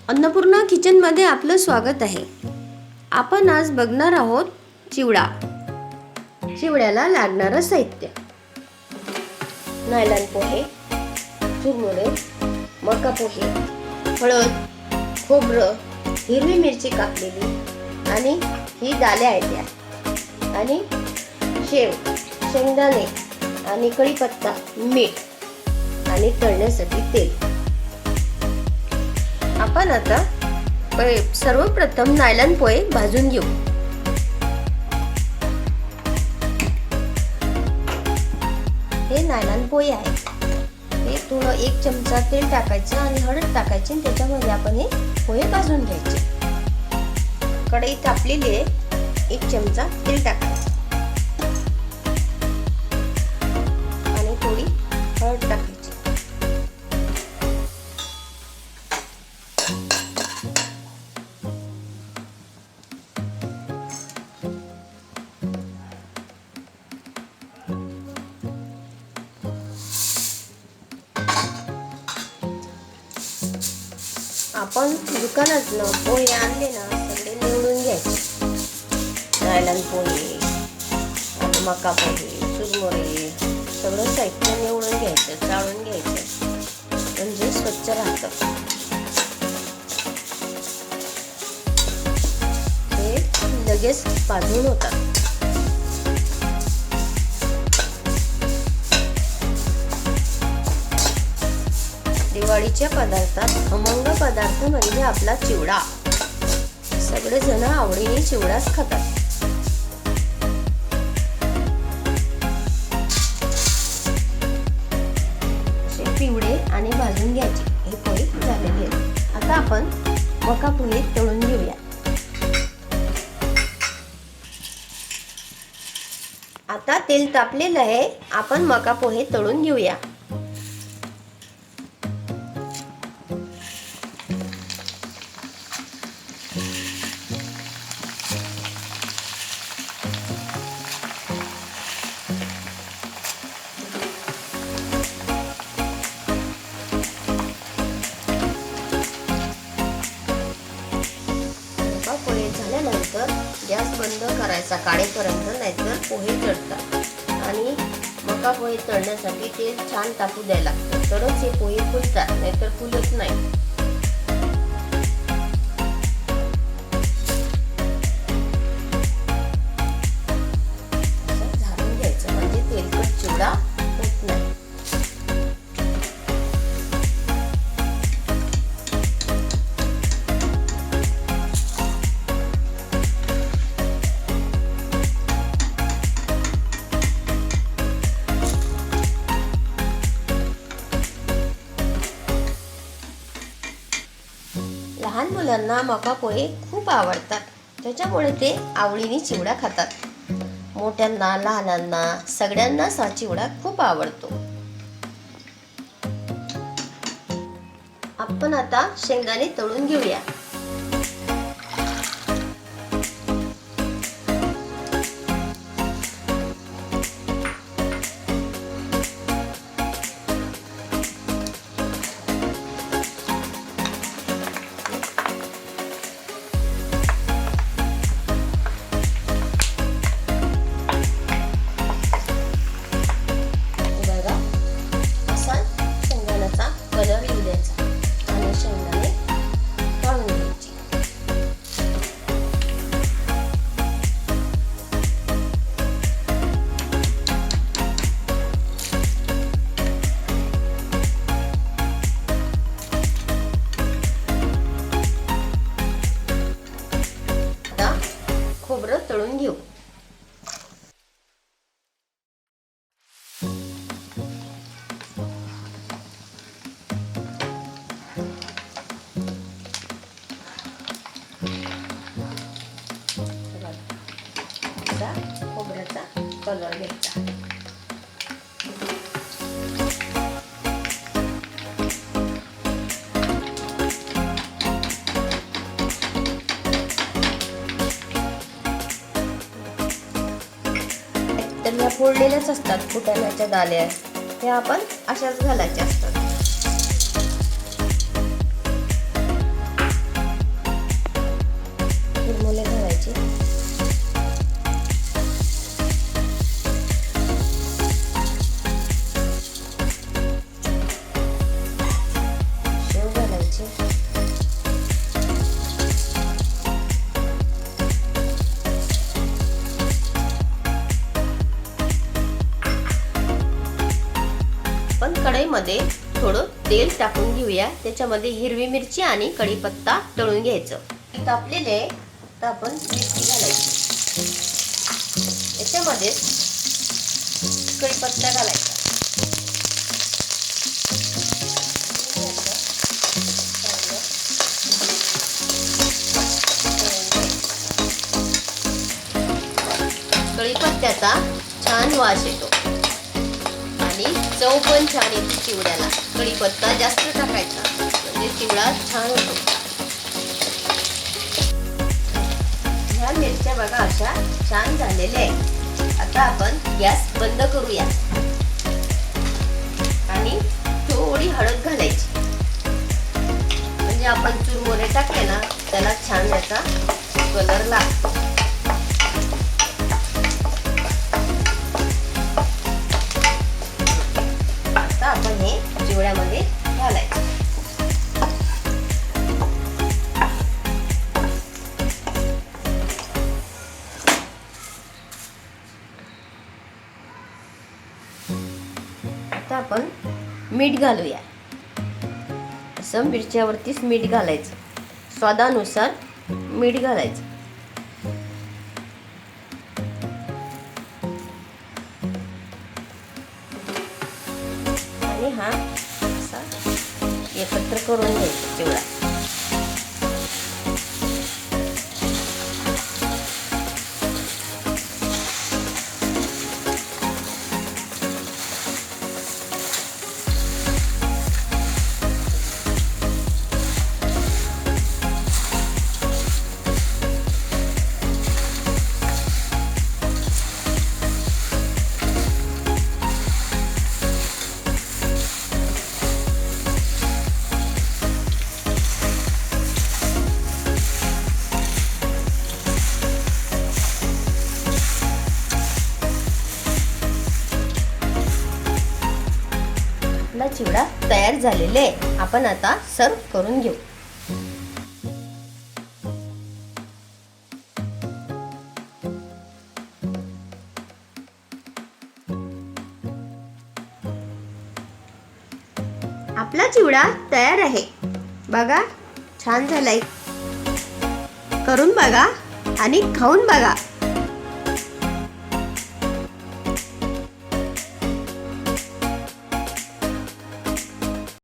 अन्नपूर्णा किचनमध्ये आपलं स्वागत आहे. आपण आज बघणार आहोत चिवडा. चिवड्याला लागणारं साहित्य: नायलॉन पोहे, चुरमुरे, मका पोहे, हळद, खोबरं, हिरवी मिरची कापलेली आणि ही डाल्या आहेत आणि शेव, शेंगदाणे आणि कढीपत्ता, मीठ आणि तळण्यासाठी तेल. आपण आता सर्वप्रथम नायलॉन पोहे भाजून घेऊ. हे नायलॉन पोहे आहेत. हे थोडं 1 चमचा तेल टाकायचं आणि हळद टाकायची आणि त्याच्यामध्ये आपण हे पोहे भाजून घ्यायचे. कढई तापलेली आहे, 1 चमचा तेल टाकायचं आणि थोडी हळद टाकायची. आपण दुकानातनं पोहे आणले ना, सगळे निवडून घ्यायचे. नायलॉन पोहे आणि मका पोहे, चुरमुरे सगळं साहित्य निवडून घ्यायचं, चाळून घ्यायचं, म्हणजे स्वच्छ राहतं. हे लगेच भाजून होतात. दिवाळीच्या पदार्थात खमंग पदार्थ म्हणजे आपला चिवडा. सगळेजण आवडीने चिवडाच खातात. पिवळे आणि भाजून घ्यायचे. हे पोहे झालेले आहेत. आता आपण मका पोहे तळून घेऊया. आता तेल तापलेलं आहे, आपण मका पोहे तळून घेऊया. पोहे झाल्यानंतर गॅस बंद करायचा काढेपर्यंत, नाहीतर पोहे जळतात. आणि मका पोहे तळण्यासाठी तेल छान तापू द्यायला लागतं, तरच हे पोहे फुलतात, नाहीतर फुलत नाही. झाकून घ्यायचं, म्हणजे तेलकट चिवडा होत नाही. लहान मुलांना मका पोहे खूप आवडतात, त्याच्यामुळे ते आवडीने चिवडा खातात. मोठ्यांना, लहानांना सगळ्यांनाच हा चिवडा खूप आवडतो. आपण आता शेंगदाणे तळून घेऊया. कलर येऊ द्यायचा आणि शेंगदाणे तळून घ्यायची. आता खोबरं तळून घेऊ. खोबऱ्याचा कलर घ्यायचा. तर या फोडलेल्याच असतात फुटाण्याच्या डाल्या, हे आपण अशाच घालायच्या असतात. आपण कढईमध्ये थोडं तेल टाकून घेऊया. त्याच्यामध्ये हिरवी मिरची आणि कढीपत्ता तळून घ्यायचं. तापलेले तर आपण मिरची घालायची, त्याच्यामध्ये कढीपत्ता घालायचा. कढीपत्त्याचा छान वास येतो आणि चव पण छान येते चिवड्याला. कढीपत्ता जास्त टाकायचा म्हणजे चिवडा छान होतो. ह्या मिरच्या बघा अशा छान झालेल्या आहेत. आता आपण गॅस बंद करूया आणि थोडी हळद घालायची, म्हणजे आपण चुरमुरे टाकले ना त्याला छान याचा कलर लागतो. आता आपण हे चिवड्यामध्ये घालायचं. आता आपण मीठ घालूया. असं मिरच्यावरतीच मीठ घालायचं, स्वादानुसार मीठ घालायचं. आणि हा असा एकत्र करून घ्यायचा चिवडा. आपला चिवडा तयार झालेला आहे. आपण आता सर्व करून घेऊ. आपला चिवडा तयार आहे. बघा छान झालाय. करून बघा आणि खाऊन बघा.